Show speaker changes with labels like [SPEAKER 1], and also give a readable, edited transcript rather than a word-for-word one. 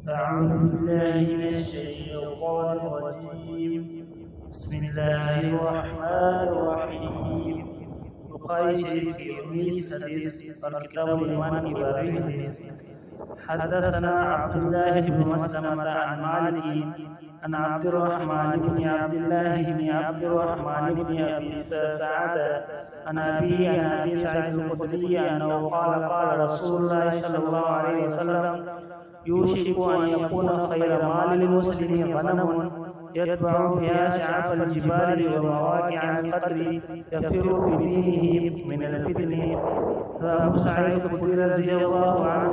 [SPEAKER 1] أعوذ بالله من الشيطان الرجيم. بسم الله الرحمن الرحيم. بخاري شريف يونس حديث الكتاب الإيمان إبراهيم حديث. حدثنا عبد الله بن مسلمة عن مالك عن عبد الرحمن بن عبد الله بن عبد الرحمن بن أبي سعد عن أبي سعيد الخدري أنه قال رسول الله صلى الله عليه وسلم: يوشك أن يكون خير مال المسلم غنم يتبع بها شعف الجبال ومواقع القدر يفر بدينه من الفتن. أبو سعيد الخدري رضي الله عنه